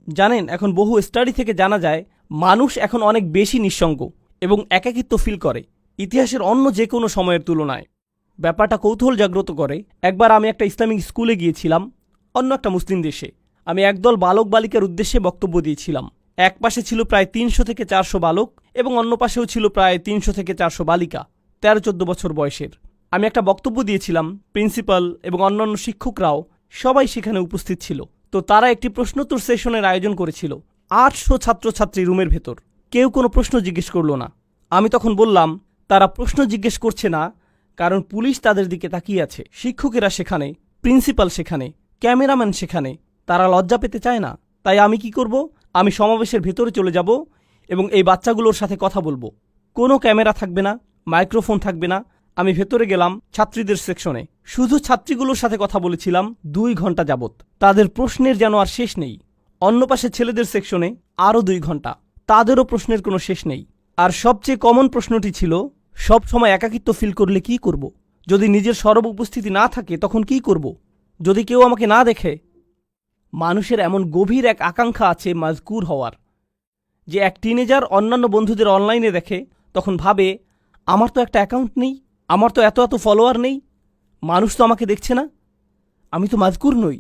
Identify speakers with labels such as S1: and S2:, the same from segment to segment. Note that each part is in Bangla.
S1: জানেন, এখন বহু স্টাডি থেকে জানা যায় মানুষ এখন অনেক বেশি নিঃসঙ্গ এবং একাকিত্ব ফিল করে ইতিহাসের অন্য যে কোনো সময়ের তুলনায়। ব্যাপারটা কৌতূহল জাগ্রত করে। একবার আমি একটা ইসলামিক স্কুলে গিয়েছিলাম অন্য একটা মুসলিম দেশে। আমি একদল বালক বালিকার উদ্দেশ্যে বক্তব্য দিয়েছিলাম। এক পাশে ছিল প্রায় ৩০০ থেকে ৪০০ বালক এবং অন্য পাশেও ছিল প্রায় ৩০০ থেকে ৪০০ বালিকা ১৩-১৪ বছর বয়সের। আমি একটা বক্তব্য দিয়েছিলাম, প্রিন্সিপাল এবং অন্যান্য শিক্ষকরাও সবাই সেখানে উপস্থিত ছিল। তো তারা একটি প্রশ্নোত্তর সেশনের আয়োজন করেছিল ৮০০ ছাত্রছাত্রী রুমের ভেতর। কেউ কোনো প্রশ্ন জিজ্ঞেস করল না। আমি তখন বললাম, তারা প্রশ্ন জিজ্ঞেস করছে না কারণ পুলিশ তাদের দিকে তাকিয়ে আছে, শিক্ষকেরা সেখানে, প্রিন্সিপাল সেখানে, ক্যামেরাম্যান সেখানে। তারা লজ্জা পেতে চায় না। তাই আমি কি করব? আমি সমাবেশের ভেতরে চলে যাব এবং এই বাচ্চাগুলোর সাথে কথা বলবো। কোনো ক্যামেরা থাকবে না, মাইক্রোফোন থাকবে না। আমি ভেতরে গেলাম ছাত্রীদের সেকশনে, শুধু ছাত্রীগুলোর সাথে কথা বলেছিলাম ২ ঘন্টা যাবৎ। তাদের প্রশ্নের যেন আর শেষ নেই। অন্য পাশে ছেলেদের সেকশনে আরও ২ ঘন্টা, তাদেরও প্রশ্নের কোনো শেষ নেই। আর সবচেয়ে কমন প্রশ্নটি ছিল, সব সময় একাকিত্ব ফিল করলে কি করব? যদি নিজের সরব উপস্থিতি না থাকে তখন কি করব? যদি কেউ আমাকে না দেখে? মানুষের এমন গভীর এক আকাঙ্ক্ষা আছে মাজকুর হওয়ার, যে এক টিনেজার অন্যান্য বন্ধুদের অনলাইনে দেখে, তখন ভাবে, আমার তো একটা অ্যাকাউন্ট নেই, আমার তো এত এত ফলোয়ার নেই, মানুষ তো আমাকে দেখছে না, আমি তো মাজকুর নই,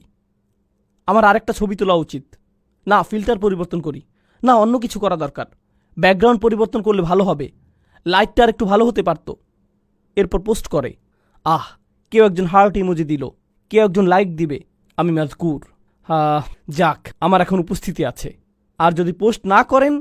S1: আমার আরেকটা ছবি তোলা উচিত, না ফিল্টার পরিবর্তন করি, না অন্য কিছু করা দরকার, ব্যাকগ্রাউন্ড পরিবর্তন করলে ভালো হবে, লাইটটা আর একটু ভালো হতে পারত। এরপর পোস্ট করে, কেউ একজন হার্ট ইমোজি দিল, কেউ একজন লাইক দিবে, আমি মাজকুর। যাক, আমার এখন উপস্থিতি আছে। আর যদি পোস্ট না করেন,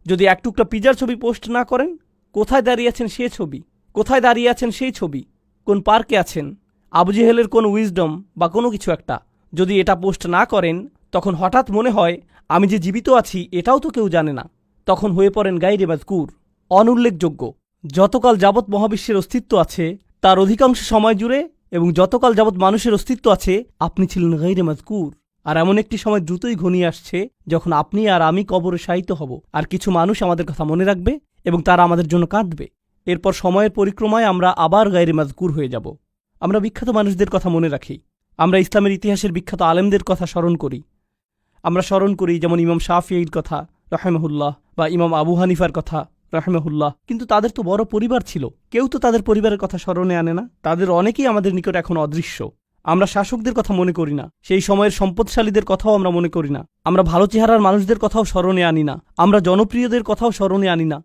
S1: যদি এক টুকরা পিজার ছবি পোস্ট না করেন, কোথায় দাঁড়িয়ে আছেন সে ছবি, কোথায় দাঁড়িয়ে আছেন সেই ছবি, কোন পার্কে আছেন, আবু জেহেলের কোন উইজডম বা কোনো কিছু একটা, যদি এটা পোস্ট না করেন, তখন হঠাৎ মনে হয় আমি যে জীবিত আছি এটাও তো কেউ জানে না। তখন হয়ে পড়েন গায়রে মাজকুর, অনুল্লেখযোগ্য। যতকাল যাবৎ মহাবিশ্বের অস্তিত্ব আছে তার অধিকাংশ সময় জুড়ে এবং যতকাল যাবৎ মানুষের অস্তিত্ব আছে আপনি ছিলেন গায়রে মাজকুর। আর এমন একটি সময় দ্রুতই ঘনিয়ে আসছে যখন আপনি আর আমি কবরে শায়িত হব, আর কিছু মানুষ আমাদের কথা মনে রাখবে এবং তারা আমাদের জন্য কাঁদবে। এরপর সময়ের পরিক্রমায় আমরা আবার গায়রে মাজকুর হয়ে যাব। আমরা বিখ্যাত মানুষদের কথা মনে রাখি, আমরা ইসলামের ইতিহাসের বিখ্যাত আলেমদের কথা স্মরণ করি। আমরা স্মরণ করি যেমন ইমাম শাফিঈর কথা রাহিমাহুল্লাহ বা ইমাম আবু হানিফার কথা রাহিমাহুল্লাহ। কিন্তু তাদের তো বড় পরিবার ছিল, কেউ তো তাদের পরিবারের কথা স্মরণে আনে না। তাদের অনেকেই আমাদের নিকট এখন অদৃশ্য। আমরা শাসকদের কথা মনে করি না, সেই সময়ের সম্পদশালীদের কথাও আমরা মনে করি না। আমরা ভালো চেহারার মানুষদের কথাও স্মরণে আনি না, আমরা জনপ্রিয়দের কথাও স্মরণে আনি না।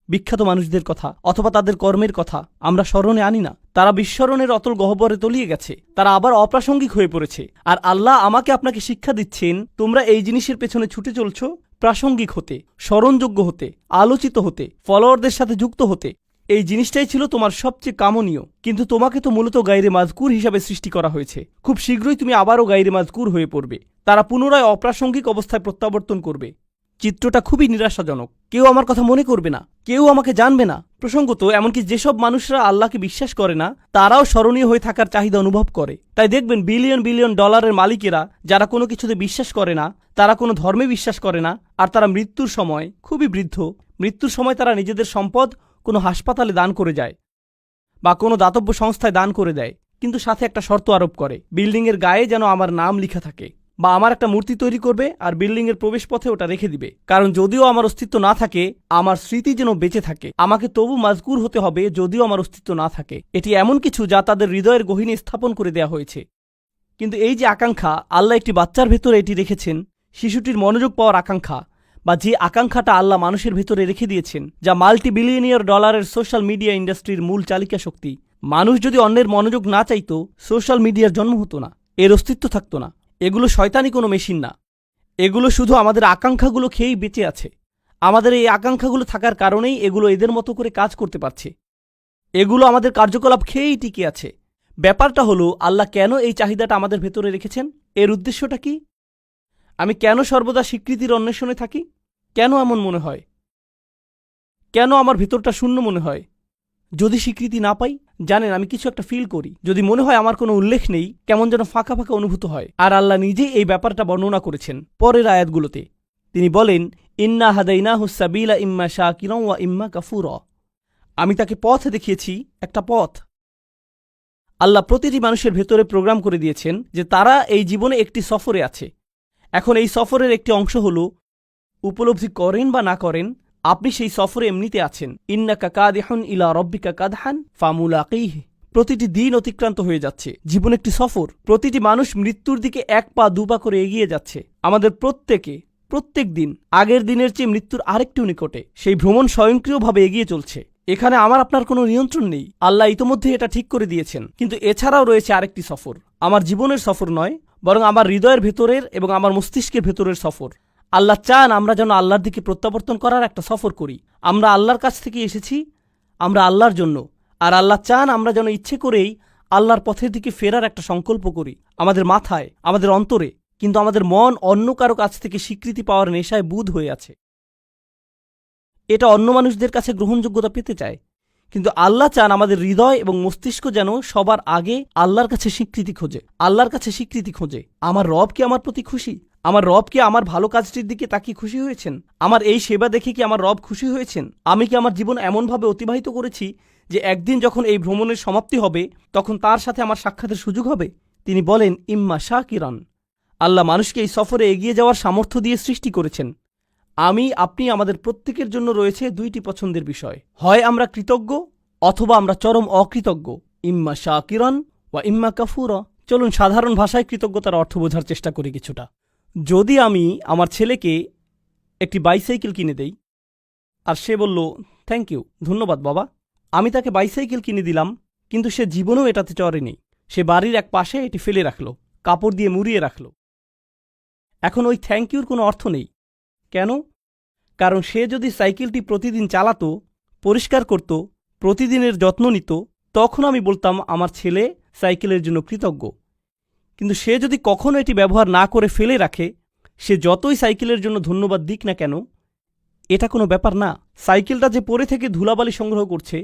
S1: বিখ্যাত মানুষদের কথা অথবা তাদের কর্মের কথা আমরা স্মরণে আনি না। তারা বিস্মরণের অতল গহ্বরে তলিয়ে গেছে, তারা আবার অপ্রাসঙ্গিক হয়ে পড়েছে। আর আল্লাহ আমাকে আপনাকে শিক্ষা দিচ্ছেন, তোমরা এই জিনিসের পেছনে ছুটে চলছ প্রাসঙ্গিক হতে, স্মরণযোগ্য হতে, আলোচিত হতে, ফলোয়ারদের সাথে যুক্ত হতে। এই জিনিসটাই ছিল তোমার সবচেয়ে কামনীয়, কিন্তু তোমাকে তো মূলত গায়রে মাজকুর হিসাবে সৃষ্টি করা হয়েছে। খুব শীঘ্রই তুমি আবারও গায়রে মাজকুর হয়ে পড়বে। তারা পুনরায় অপ্রাসঙ্গিক অবস্থায় প্রত্যাবর্তন করবে। চিত্রটা খুবই নিরাশাজনক। কেউ আমার কথা মনে করবে না, কেউ আমাকে জানবে না। প্রসঙ্গত এমনকি যেসব মানুষরা আল্লাহকে বিশ্বাস করে না তারাও স্মরণীয় হয়ে থাকার চাহিদা অনুভব করে। তাই দেখবেন বিলিয়ন বিলিয়ন ডলারের মালিকেরা, যারা কোনো কিছুতে বিশ্বাস করে না, তারা কোনো ধর্মে বিশ্বাস করে না, আর তারা মৃত্যুর সময়, খুবই বৃদ্ধ, মৃত্যুর সময় তারা নিজেদের সম্পদ কোনো হাসপাতালে দান করে যায় বা কোনো দাতব্য সংস্থায় দান করে দেয়, কিন্তু সাথে একটা শর্ত আরোপ করে, বিল্ডিংয়ের গায়ে যেন আমার নাম লেখা থাকে, বা আমার একটা মূর্তি তৈরি করবে আর বিল্ডিংয়ের প্রবেশপথে ওটা রেখে দিবে। কারণ যদিও আমার অস্তিত্ব না থাকে, আমার স্মৃতি যেন বেঁচে থাকে। আমাকে তবু মাজকুর হতে হবে যদিও আমার অস্তিত্ব না থাকে। এটি এমন কিছু যা তাদের হৃদয়ের গহীনে স্থাপন করে দেয়া হয়েছে। কিন্তু এই যে আকাঙ্ক্ষা, আল্লাহ একটি বাচ্চার ভেতরে এটি রেখেছেন, শিশুটির মনোযোগ পাওয়ার আকাঙ্ক্ষা, বা যে আকাঙ্ক্ষাটা আল্লাহ মানুষের ভেতরে রেখে দিয়েছেন, যা মাল্টি বিলিয়নিয়ার ডলারের সোশ্যাল মিডিয়া ইন্ডাস্ট্রির মূল চালিকা শক্তি। মানুষ যদি অন্যের মনোযোগ না চাইতো, সোশ্যাল মিডিয়ার জন্ম হতো না, এর অস্তিত্ব থাকতো না। এগুলো শয়তানি কোনো মেশিন না, এগুলো শুধু আমাদের আকাঙ্ক্ষাগুলো খেয়েই বেঁচে আছে। আমাদের এই আকাঙ্ক্ষাগুলো থাকার কারণেই এগুলো এদের মতো করে কাজ করতে পারছে। এগুলো আমাদের কার্যকলাপ খেয়েই টিকে আছে। ব্যাপারটা হলো, আল্লাহ কেন এই চাহিদাটা আমাদের ভেতরে রেখেছেন? এর উদ্দেশ্যটা কি? আমি কেন সর্বদা স্বীকৃতির অন্বেষণে থাকি? কেন এমন মনে হয়? কেন আমার ভেতরটা শূন্য মনে হয় যদি স্বীকৃতি না পাই? জানেন, আমি কিছু একটা ফিল করি। যদি মনে হয় আমার কোনো উল্লেখ নেই, কেমন যেন ফাঁকা ফাঁকা অনুভূত হয়। আর আল্লাহ নিজেই এই ব্যাপারটা বর্ণনা করেছেন পরের আয়াতগুলোতে। তিনি বলেন, ইন্না হাদাইনাহু সাবিলা ইম্মা শাকিরা ওয়া ইম্মা কাফুরা। আমি তাকে পথ দেখিয়েছি, একটা পথ। আল্লাহ প্রতিটি মানুষের ভেতরে প্রোগ্রাম করে দিয়েছেন যে তারা এই জীবনে একটি সফরে আছে, এখন এই সফরের একটি অংশ হল উপলব্ধি করেন বা না করেন আপনি সেই সফরে এমনিতে আছেন। ইন্নাকা কাদিহুন ইলা রব্বিকা কাদহান ফামুলাকিহি। প্রতিটি দিন অতিক্রান্ত হয়ে যাচ্ছে। জীবন একটি সফর। প্রতিটি মানুষ মৃত্যুর দিকে 1 পা 2 পা করে এগিয়ে যাচ্ছে। আমাদের প্রত্যেক দিন আগের দিনের চেয়ে মৃত্যুর আরেকটু নিকটে। সেই ভ্রমণ স্বয়ংক্রিয়ভাবে এগিয়ে চলছে। এখানে আমার আপনার কোনো নিয়ন্ত্রণ নেই। আল্লাহ ইতোমধ্যে এটা ঠিক করে দিয়েছেন। কিন্তু এছাড়াও রয়েছে আরেকটি সফর। আমার জীবনের সফর নয়, বরং আমার হৃদয়ের ভেতরের এবং আমার মস্তিষ্কের ভেতরের সফর। আল্লাহ চান আমরা যেন আল্লাহর দিকে প্রত্যাবর্তন করার একটা সফর করি। আমরা আল্লাহর কাছ থেকে এসেছি, আমরা আল্লাহর জন্য। আর আল্লাহ চান আমরা যেন ইচ্ছে করেই আল্লাহর পথের দিকে ফেরার একটা সংকল্প করি। আমাদের মাথায়, আমাদের অন্তরে, কিন্তু আমাদের মন অন্য কারো কাছ থেকে স্বীকৃতি পাওয়ার নেশায় বুঁদ হয়ে আছে। এটা অন্য মানুষদের কাছে গ্রহণযোগ্যতা পেতে চায়। কিন্তু আল্লাহ চান আমাদের হৃদয় এবং মস্তিষ্ক যেন সবার আগে আল্লাহর কাছে স্বীকৃতি খোঁজে। আমার রব কি আমার প্রতি খুশি? আমার রব কি আমার ভালো কাজটির দিকে তাকিয়ে খুশি হয়েছেন? আমার এই সেবা দেখে কি আমার রব খুশি হয়েছেন? আমি কি আমার জীবন এমনভাবে অতিবাহিত করেছি যে একদিন যখন এই ভ্রমণের সমাপ্তি হবে তখন তার সাথে আমার সাক্ষাতের সুযোগ হবে? তিনি বলেন, ইম্মা শাকিরান। আল্লাহ মানুষকে এই সফরে এগিয়ে যাওয়ার সামর্থ্য দিয়ে সৃষ্টি করেছেন। আপনি আমাদের প্রত্যেকের জন্য রয়েছে 2টি পছন্দের বিষয়। হয় আমরা কৃতজ্ঞ অথবা আমরা চরম অকৃতজ্ঞ। ইম্মা শাকিরান ওয়া ইম্মা কাফুরা। চলুন সাধারণ ভাষায় কৃতজ্ঞতার অর্থ বোঝার চেষ্টা করি কিছুটা। যদি আমি আমার ছেলেকে একটি বাইসাইকেল কিনে দেই আর সে বলল, থ্যাংক ইউ, ধন্যবাদ বাবা, আমি তাকে বাইসাইকেল কিনে দিলাম, কিন্তু সে জীবনেও এটাতে চড়েনি। সে বাড়ির এক পাশে এটি ফেলে রাখল, কাপড় দিয়ে মুড়িয়ে রাখল। এখন ওই থ্যাংক ইউর কোনো অর্থ নেই। কেন? কারণ সে যদি সাইকেলটি প্রতিদিন চালাতো, পরিষ্কার করত, প্রতিদিনের যত্ন নিত, তখন আমি বলতাম আমার ছেলে সাইকেলের জন্য কৃতজ্ঞ। কিন্তু সে যদি কখনো এটি ব্যবহার না করে ফেলে রাখে, সে যতই সাইকেলের জন্য ধন্যবাদ দিক না কেন, এটা কোনো ব্যাপার না। সাইকেলটা যে পড়ে থেকে ধুলাবালি সংগ্রহ করছে,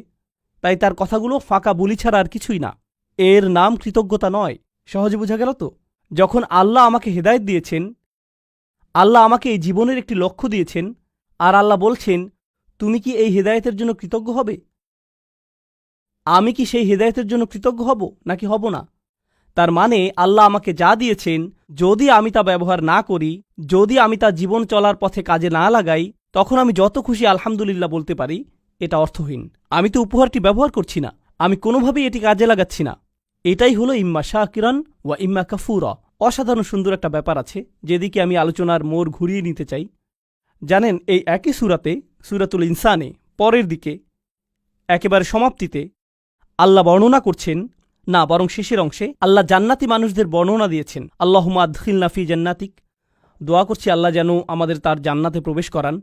S1: তাই তার কথাগুলো ফাঁকা বুলি ছাড়া আর কিছুই না। এর নাম কৃতজ্ঞতা নয়। সহজে বোঝা গেল তো? যখন আল্লাহ আমাকে হেদায়েত দিয়েছেন, আল্লাহ আমাকে এই জীবনের একটি লক্ষ্য দিয়েছেন, আর আল্লাহ বলছেন তুমি কি এই হেদায়েতের জন্য কৃতজ্ঞ হবে? আমি কি সেই হেদায়েতের জন্য কৃতজ্ঞ হব নাকি হব না? তার মানে আল্লাহ আমাকে যা দিয়েছেন, যদি আমি তা ব্যবহার না করি, যদি আমি তা জীবন চলার পথে কাজে না লাগাই, তখন আমি যত খুশি আলহামদুলিল্লাহ বলতে পারি, এটা অর্থহীন। আমি তো উপহারটি ব্যবহার করছি না, আমি কোনোভাবেই এটি কাজে লাগাচ্ছি না। এটাই হলো ইম্মা শাকিরান ওয়া ইম্মা কাফুরা। অসাধারণ সুন্দর একটা ব্যাপার আছে, যেদিকে আমি আলোচনার মোড় ঘুরিয়ে নিতে চাই। জানেন, এই একই সূরাতে, সূরাতুল ইনসানে পরের দিকে একেবারে সমাপ্তিতে আল্লাহ বর্ণনা করছেন, না বরং শেষের অংশে আল্লাহ জান্নাতি মানুষদের বর্ণনা দিয়েছেন। আল্লাহুম্মা আদখিলনা ফি জান্নাতিক। দোয়া করছি আল্লাহ যেন আমাদের তার জান্নাতে প্রবেশ করান।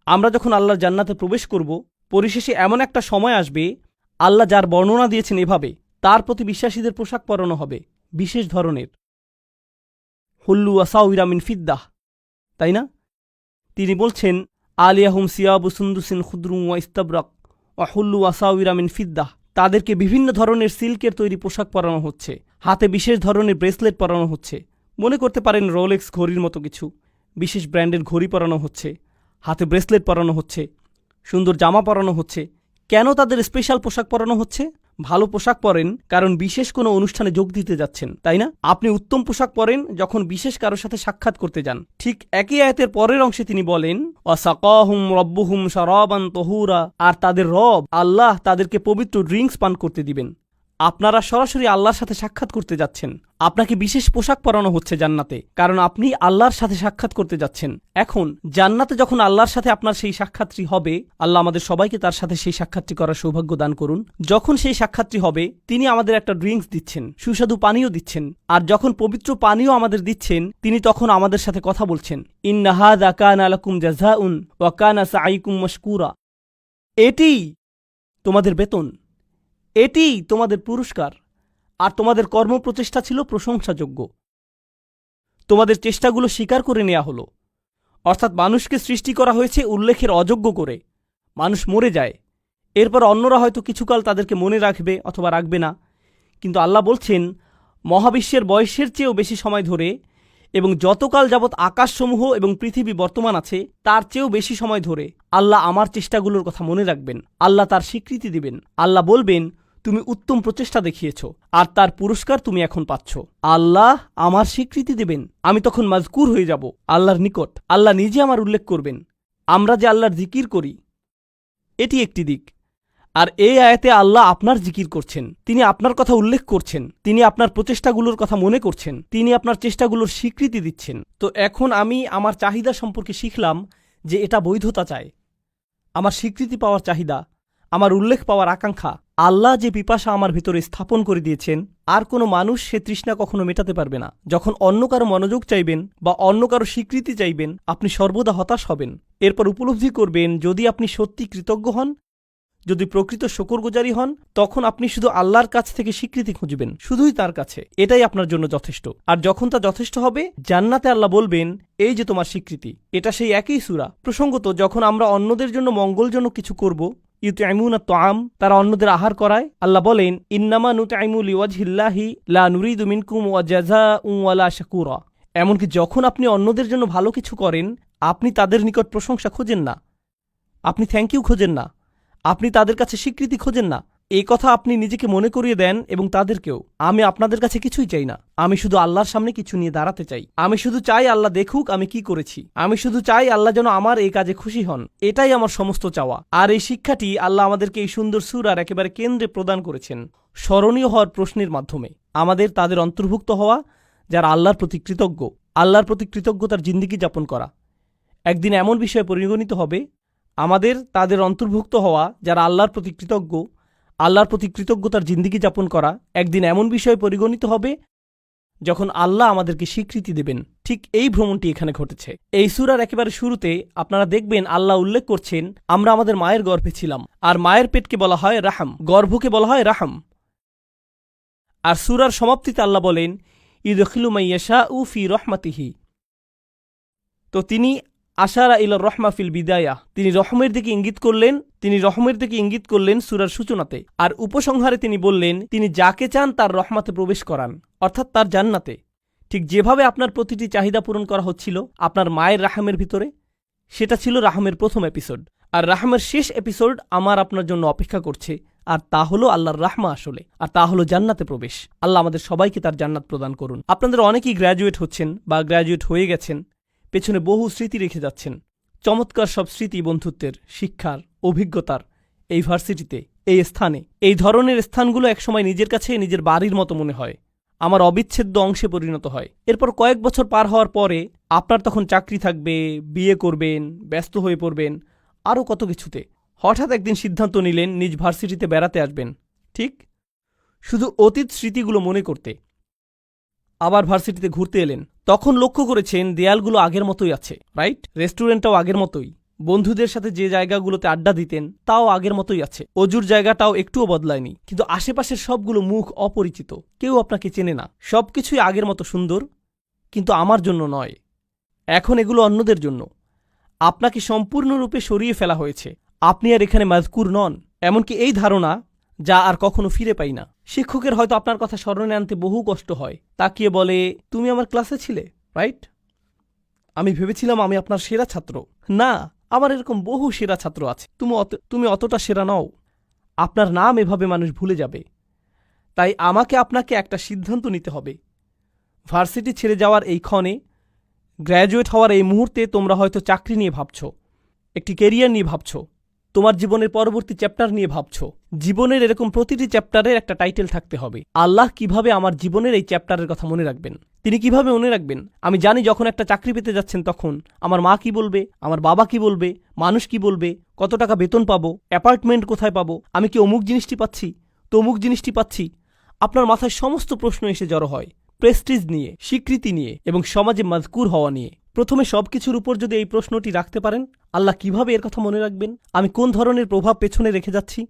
S1: আমরা যখন আল্লাহর জান্নাতে প্রবেশ করব, পরিশেষে এমন একটা সময় আসবে, আল্লাহ যার বর্ণনা দিয়েছেন এভাবে, তার প্রতি বিশ্বাসীদের পোশাক পরানো হবে বিশেষ ধরনের, হুল্লু আসাউইরা মিন ফিদ্দাহ, তাই না? তিনি বলছেন, আলিয়াহুম সিয়াবু সুন্দুসিন খুদরুম ওয়া ইস্তাবরাক ওয়া হুল্লু আসাউইরা মিন ফিদ্দাহ। তাদেরকে বিভিন্ন ধরনের সিল্কের তৈরি পোশাক পরানো হচ্ছে, হাতে বিশেষ ধরনের ব্রেসলেট পরানো হচ্ছে। মনে করতে পারেন রোলেক্স ঘড়ির মতো কিছু। বিশেষ ব্র্যান্ডের ঘড়ি পরানো হচ্ছে, হাতে ব্রেসলেট পরানো হচ্ছে, সুন্দর জামা পরানো হচ্ছে। কেন তাদের স্পেশাল পোশাক পরানো হচ্ছে? ভালো পোশাক পরেন কারণ বিশেষ কোনো অনুষ্ঠানে যোগ দিতে যাচ্ছেন, তাই না? আপনি উত্তম পোশাক পরেন যখন বিশেষ কারোর সাথে সাক্ষাৎ করতে যান। ঠিক একই আয়াতের পরের অংশে তিনি বলেন, ওয়াসাকাহুম রব্বুহুম শারাবান তাহুরা। আর তাদের রব আল্লাহ তাদেরকে পবিত্র ড্রিঙ্কস পান করতে দিবেন। আপনারা সরাসরি আল্লাহর সাথে সাক্ষাৎ করতে যাচ্ছেন। আপনাকে বিশেষ পোশাক পরানো হচ্ছে জান্নাতে, কারণ আপনি আল্লাহর সাথে সাক্ষাৎ করতে যাচ্ছেন। এখন জান্নাতে যখন আল্লাহর সাথে আপনার সেই সাক্ষাৎটি হবে, আল্লাহ আমাদের সবাইকে তার সাথে সেই সাক্ষাৎটি করার সৌভাগ্য দান করুন। যখন সেই সাক্ষাৎটি হবে, তিনি আমাদের একটা ড্রিঙ্কস দিচ্ছেন, সুস্বাদু পানীয় দিচ্ছেন। আর যখন পবিত্র পানীয় আমাদের দিচ্ছেন, তিনি তখন আমাদের সাথে কথা বলছেন, ইন্না হাযা কানা লাকুম জাযাউন ওয়া কানা সাঈকুম মাশকুরা। এটিই তোমাদের বেতন, এটিই তোমাদের পুরস্কার, আর তোমাদের কর্মপ্রচেষ্টা ছিল প্রশংসাযোগ্য। তোমাদের চেষ্টাগুলো স্বীকার করে নেওয়া হলো। অর্থাৎ মানুষকে সৃষ্টি করা হয়েছে উল্লেখের অযোগ্য করে। মানুষ মরে যায়, এরপর অন্যরা হয়তো কিছুকাল তাদেরকে মনে রাখবে অথবা রাখবে না, কিন্তু আল্লাহ বলছেন মহাবিশ্বের বয়সের চেয়েও বেশি সময় ধরে এবং যতকাল যাবৎ আকাশসমূহ এবং পৃথিবী বর্তমান আছে তার চেয়েও বেশি সময় ধরে আল্লাহ আমার চেষ্টাগুলোর কথা মনে রাখবেন। আল্লাহ তার স্বীকৃতি দিবেন। আল্লাহ বলবেন, তুমি উত্তম প্রচেষ্টা দেখিয়েছ, আর তার পুরস্কার তুমি এখন পাচ্ছ। আল্লাহ আমার স্বীকৃতি দেবেন, আমি তখন মাজকুর হয়ে যাব আল্লাহর নিকট। আল্লাহ নিজে আমার উল্লেখ করবেন। আমরা যে আল্লাহর জিকির করি, এটি একটি দিক। আর এই আয়াতে আল্লাহ আপনার জিকির করছেন, তিনি আপনার কথা উল্লেখ করছেন, তিনি আপনার প্রচেষ্টাগুলোর কথা মনে করছেন, তিনি আপনার চেষ্টাগুলোর স্বীকৃতি দিচ্ছেন। তো এখন আমি আমার চাহিদা সম্পর্কে শিখলাম যে এটা বৈধতা চায়, আমার স্বীকৃতি পাওয়ার চাহিদা, আমার উল্লেখ পাওয়ার আকাঙ্ক্ষা। আল্লাহ যে পিপাসা আমার ভিতরে স্থাপন করে দিয়েছেন, আর কোনো মানুষ সে তৃষ্ণা কখনো মেটাতে পারবে না। যখন অন্য কারো মনোযোগ চাইবেন বা অন্য কারো স্বীকৃতি চাইবেন, আপনি সর্বদা হতাশ হবেন। এরপর উপলব্ধি করবেন, যদি আপনি সত্যি কৃতজ্ঞ হন, যদি প্রকৃত শুকরগুজারি হন, তখন আপনি শুধু আল্লাহর কাছ থেকে স্বীকৃতি খুঁজবেন, শুধুই তার কাছে। এটাই আপনার জন্য যথেষ্ট। আর যখন তা যথেষ্ট হবে, জান্নাতে আল্লাহ বলবেন, এই যে তোমার স্বীকৃতি। এটা সেই একই সূরা। প্রসঙ্গত, যখন আমরা অন্যদের জন্য মঙ্গলজনক কিছু করব, ইউতঈমুনা তাআম, তারা অন্যদের আহার করায়, আল্লাহ বলেন, ইন্নামা নুতঈমু লিওয়াজহিল্লাহি লা নুরিদু মিনকুম জাযাআন ওয়ালা শাকুরা। এমনকি যখন আপনি অন্যদের জন্য ভালো কিছু করেন, আপনি তাদের নিকট প্রশংসা খোঁজেন না, আপনি থ্যাংক ইউ খোঁজেন না, আপনি তাদের কাছে স্বীকৃতি খোঁজেন না। এই কথা আপনি নিজেকে মনে করিয়ে দেন এবং তাদেরকেও। আমি আপনাদের কাছে কিছুই চাই না, আমি শুধু আল্লাহর সামনে কিছু নিয়ে দাঁড়াতে চাই। আমি শুধু চাই আল্লাহ দেখুক আমি কি করেছি। আমি শুধু চাই আল্লাহ যেন আমার এই কাজে খুশি হন। এটাই আমার সমস্ত চাওয়া। আর এই শিক্ষাটি আল্লাহ আমাদেরকে এই সুন্দর সূরার একেবারে কেন্দ্রে প্রদান করেছেন, স্মরণীয় হওয়ার প্রশ্নের মাধ্যমে। আমাদের তাদের অন্তর্ভুক্ত হওয়া যারা আল্লাহর প্রতি কৃতজ্ঞ, আল্লাহর প্রতি কৃতজ্ঞতার জিন্দিগি যাপন করা। একদিন এমন বিষয়ে পরিগণিত হবে, আমাদের তাদের অন্তর্ভুক্ত হওয়া যারা আল্লাহর প্রতি কৃতজ্ঞ, আল্লাহর প্রতি কৃতজ্ঞতার জিন্দিগি যাপন করা একদিন এমন বিষয়ে পরিগণিত হবে যখন আল্লাহ আমাদেরকে স্বীকৃতি দেবেন। ঠিক এই ভ্রমণটি এখানে ঘটেছে। এই সূরার একেবারে শুরুতে আপনারা দেখবেন আল্লাহ উল্লেখ করছেন, আমরা আমাদের মায়ের গর্ভে ছিলাম। আর মায়ের পেটকে বলা হয় রাহাম, গর্ভকে বলা হয় রাহাম। আর সূরার সমাপ্তিতে আল্লাহ বলেন, ইউদখিলু মান ইয়াশাউ ফি রাহমাতিহি। তো তিনি আশারা ইলা রহমা ফিল বিদায়া, তিনি রহমের দিকে ইঙ্গিত করলেন সূরার সূচনাতে। আর উপসংহারে তিনি বললেন, তিনি যাকে চান তার রহমাতে প্রবেশ করান, অর্থাৎ তার জান্নাতে। ঠিক যেভাবে আপনার প্রতিটি চাহিদা পূরণ করা হচ্ছিল আপনার মায়ের রাহমের ভিতরে, সেটা ছিল রাহমের প্রথম এপিসোড। আর রাহমের শেষ এপিসোড আমার আপনার জন্য অপেক্ষা করছে, আর তা হলো আল্লাহর রাহমা আসলে, আর তা হলো জান্নাতে প্রবেশ। আল্লাহ আমাদের সবাইকে তার জান্নাত প্রদান করুন। আপনাদের অনেকেই গ্র্যাজুয়েট হচ্ছেন বা গ্র্যাজুয়েট হয়ে গেছেন, পেছনে বহু স্মৃতি রেখে যাচ্ছেন, চমৎকার সব স্মৃতি, বন্ধুত্বের, শিক্ষার, অভিজ্ঞতার। এই ভার্সিটিতে, এই স্থানে, এই ধরনের স্থানগুলো একসময় নিজের কাছে নিজের বাড়ির মতো মনে হয়, আমার অবিচ্ছেদ্য অংশে পরিণত হয়। এরপর কয়েক বছর পার হওয়ার পরে আপনার তখন চাকরি থাকবে, বিয়ে করবেন, ব্যস্ত হয়ে পড়বেন, আরও কত কিছুতে। হঠাৎ একদিন সিদ্ধান্ত নিলেন নিজ ভার্সিটিতে বেড়াতে আসবেন, ঠিক শুধু অতীত স্মৃতিগুলো মনে করতে। আবার ভার্সিটিতে ঘুরতে এলেন, তখন লক্ষ্য করেছেন দেয়ালগুলো আগের মতোই আছে, রাইট? রেস্টুরেন্টটাও আগের মতোই, বন্ধুদের সাথে যে জায়গাগুলোতে আড্ডা দিতেন তাও আগের মতোই আছে, অজুর জায়গাটাও একটুও বদলায়নি। কিন্তু আশেপাশের সবগুলো মুখ অপরিচিত, কেউ আপনাকে চেনে না। সবকিছুই আগের মতো সুন্দর, কিন্তু আমার জন্য নয়, এখন এগুলো অন্যদের জন্য। আপনাকে সম্পূর্ণরূপে সরিয়ে ফেলা হয়েছে, আপনি আর এখানে মাজকুর নন। এমনকি এই ধারণা, যা আর কখনো ফিরে পাই না। শিক্ষকের হয়তো আপনার কথা স্মরণে আনতে বহু কষ্ট হয়, তাকিয়ে বলে, তুমি আমার ক্লাসে ছিলে, রাইট? আমি ভেবেছিলাম আমি আপনার সেরা ছাত্র। না, আমার এরকম বহু সেরা ছাত্র আছে, তুমি অতটা সেরা নও। আপনার নাম এভাবে মানুষ ভুলে যাবে। তাই আমাকে আপনাকে একটা সিদ্ধান্ত নিতে হবে। ভার্সিটি ছেড়ে যাওয়ার এই ক্ষণে, গ্র্যাজুয়েট হওয়ার এই মুহূর্তে তোমরা হয়তো চাকরি নিয়ে ভাবছ, একটি ক্যারিয়ার নিয়ে ভাবছ, তোমার জীবনের পরবর্তী চ্যাপ্টার নিয়ে ভাবছ। জীবনের এরকম প্রতিটি চ্যাপ্টারের একটা টাইটেল থাকতে হবে। আল্লাহ কিভাবে আমার জীবনের এই চ্যাপ্টারের কথা মনে রাখবেন? তিনি কিভাবে মনে রাখবেন? আমি জানি যখন একটা চাকরি পেতে যাচ্ছেন তখন আমার মা কি বলবে, আমার বাবা কি বলবে, মানুষ কি বলবে, কত টাকা বেতন পাবো, অ্যাপার্টমেন্ট কোথায় পাবো, আমি কি অমুক জিনিসটি পাচ্ছি, তমুক জিনিসটি পাচ্ছি। আপনার মাথায় সমস্ত প্রশ্ন এসে জড়ো হয়, প্রেস্টিজ নিয়ে, স্বীকৃতি নিয়ে এবং সমাজে মাজকুর হওয়া নিয়ে। প্রথমে সবকিছুর উপর যদি এই প্রশ্নটি রাখতে পারেন, আল্লাহ কিভাবে এর কথা মনে রাখবেন? আমি কোন ধরনের প্রভাব পেছনে রেখে যাচ্ছি?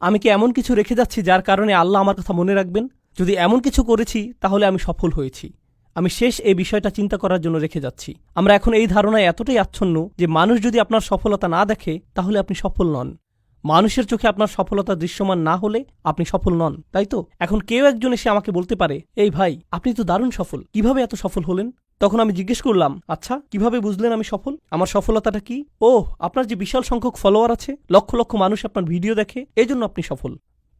S1: আমি কি এমন কিছু রেখে যাচ্ছি যার কারণে আল্লাহ আমার কথা মনে রাখবেন? যদি এমন কিছু করেছি তাহলে আমি সফল হয়েছি। আমি শেষ এই বিষয়টা চিন্তা করার জন্য রেখে যাচ্ছি। আমরা এখন এই ধারণায় এতটাই আচ্ছন্ন যে মানুষ যদি আপনার সফলতা না দেখে তাহলে আপনি সফল নন। মানুষের চোখে আপনার সফলতা দৃশ্যমান না হলে আপনি সফল নন, তাই তো? এখন কেউ একজন এসে আমাকে বলতে পারে, এই ভাই, আপনি তো দারুণ সফল, কিভাবে এত সফল হলেন? তখন আমি জিজ্ঞেস করলাম, আচ্ছা কিভাবে বুঝলেন আমি সফল? আমার সফলতাটা কি? আপনার যে বিশাল সংখ্যক ফলোয়ার আছে, লক্ষ লক্ষ মানুষ আপনার ভিডিও দেখে, এই জন্য আপনি সফল।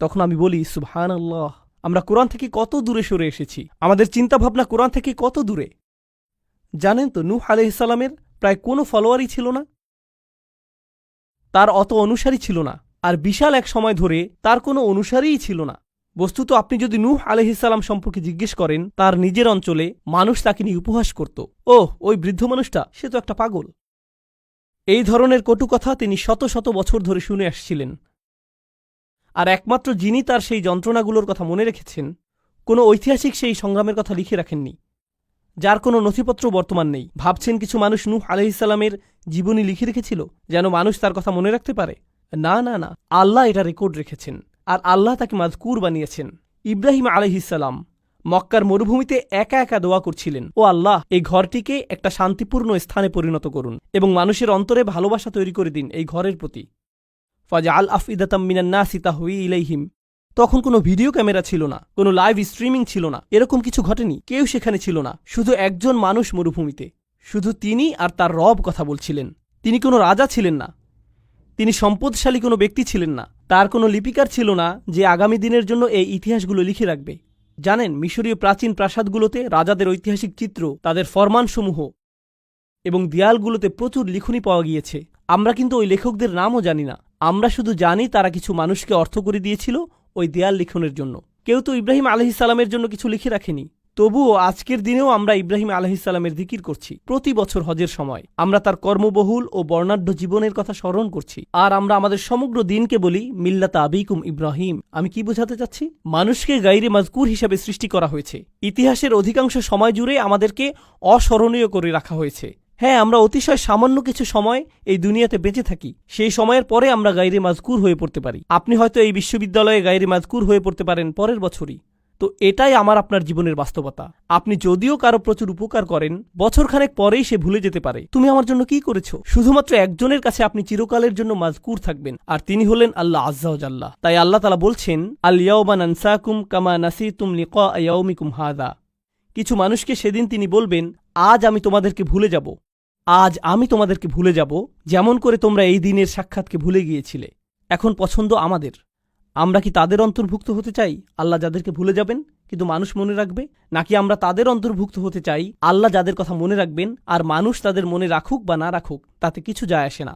S1: তখন আমি বলি সুবহানাল্লাহ, আমরা কোরআন থেকে কত দূরে সরে এসেছি, আমাদের চিন্তাভাবনা কোরআন থেকে কত দূরে। জানেন তো নূহ আলাইহিস সালামের প্রায় কোনো ফলোয়ারই ছিল না, তার অত অনুসারী ছিল না, আর বিশাল এক সময় ধরে তার কোনো অনুসারীই ছিল না। বস্তুত আপনি যদি নূহ আলাইহিস সালাম সম্পর্কে জিজ্ঞেস করেন, তার নিজের অঞ্চলে মানুষ তাকে নিয়ে উপহাস করত, ওহ ওই বৃদ্ধ মানুষটা, সে তো একটা পাগল। এই ধরনের কটু কথা তিনি শত শত বছর ধরে শুনে আসছিলেন। আর একমাত্র যিনি তার সেই যন্ত্রণাগুলোর কথা মনে রেখেছেন, কোনো ঐতিহাসিক সেই সংগ্রামের কথা লিখে রাখেননি, যার কোনো নথিপত্র বর্তমান নেই। ভাবছেন কিছু মানুষ নূহ আলাইহিস সালামের জীবনী লিখে রেখেছিল যেন মানুষ তার কথা মনে রাখতে পারে? না না না, আল্লাহ এটা রেকর্ড রেখেছেন, আর আল্লাহ তাকে মাযকুর বানিয়েছেন। ইব্রাহিম আলাইহিস সালাম মক্কার মরুভূমিতে একা একা দোয়া করছিলেন, ও আল্লাহ, এই ঘরটিকে একটা শান্তিপূর্ণ স্থানে পরিণত করুন এবং মানুষের অন্তরে ভালোবাসা তৈরি করে দিন এই ঘরের প্রতি। ফাজআল আফইদাতাম মিনান নাসি তাহওয়ি ইলাইহিম। তখন কোনো ভিডিও ক্যামেরা ছিল না, কোনো লাইভ স্ট্রিমিং ছিল না, এরকম কিছু ঘটেনি, কেউ সেখানে ছিল না, শুধু একজন মানুষ মরুভূমিতে, শুধু তিনি আর তার রব কথা বলছিলেন। তিনি কোনো রাজা ছিলেন না, তিনি সম্পদশালী কোনো ব্যক্তি ছিলেন না, তার কোনো লিপিকার ছিল না যে আগামী দিনের জন্য এই ইতিহাসগুলো লিখে রাখবে। জানেন, মিশরীয় প্রাচীন প্রাসাদগুলোতে রাজাদের ঐতিহাসিক চিত্র, তাদের ফরমানসমূহ এবং দেয়ালগুলোতে প্রচুর লিখনি পাওয়া গিয়েছে। আমরা কিন্তু ওই লেখকদের নামও জানি না, আমরা শুধু জানি তারা কিছু মানুষকে অর্থ করে দিয়েছিল ওই দেয়াল লিখনের জন্য। কেউ তো ইব্রাহিম আলাইহিস সালামের জন্য কিছু লিখে রাখেনি। তবুও আজকের দিনেও আমরা ইব্রাহিম আলাইহিস সালামের জিকির করছি। প্রতি বছর হজের সময় আমরা তার কর্মবহুল ও বর্ণাঢ্য জীবনের কথা স্মরণ করছি, আর আমরা আমাদের সমগ্র দিনকে বলি মিল্লাতা আবিকুম ইব্রাহিম। আমি কি বোঝাতে চাচ্ছি? মানুষকে গায়রে মাজকুর হিসাবে সৃষ্টি করা হয়েছে। ইতিহাসের অধিকাংশ সময় জুড়ে আমাদেরকে অস্মরণীয় করে রাখা হয়েছে। হ্যাঁ, আমরা অতিশয় সামান্য কিছু সময় এই দুনিয়াতে বেঁচে থাকি, সেই সময়ের পরে আমরা গায়রে মাজকুর হয়ে পড়তে পারি। আপনি হয়তো এই বিশ্ববিদ্যালয়ে গায়রে মাজকুর হয়ে পড়তে পারেন পরের বছরই। তো এটাই আমার আপনার জীবনের বাস্তবতা। আপনি যদিও কারো প্রচুর উপকার করেন, বছরখানেক পরেই সে ভুলে যেতে পারে তুমি আমার জন্য কি করেছ। শুধুমাত্র একজনের কাছে আপনি চিরকালের জন্য মাজকুর থাকবেন, আর তিনি হলেন আল্লাহ আজ্জা ওয়া জাল্লা। তাই আল্লাহ তাআলা বলছেন, আল ইয়াওমা নানসাকুম কামা নাসিতুম লিকা ইয়াউমিকুম হাযা। কিছু মানুষকে সেদিন তিনি বলবেন, আজ আমি তোমাদেরকে ভুলে যাব, আজ আমি তোমাদেরকে ভুলে যাব, যেমন করে তোমরা এই দিনের সাক্ষাৎকে ভুলে গিয়েছিলে। এখন পছন্দ আমাদের, আমরা কি তাদের অন্তর্ভুক্ত হতে চাই আল্লাহ যাদেরকে ভুলে যাবেন কিন্তু মানুষ মনে রাখবে, নাকি আমরা তাদের অন্তর্ভুক্ত হতে চাই আল্লাহ যাদের কথা মনে রাখবেন আর মানুষ তাদের মনে রাখুক বা না রাখুক তাতে কিছু যায় আসে না।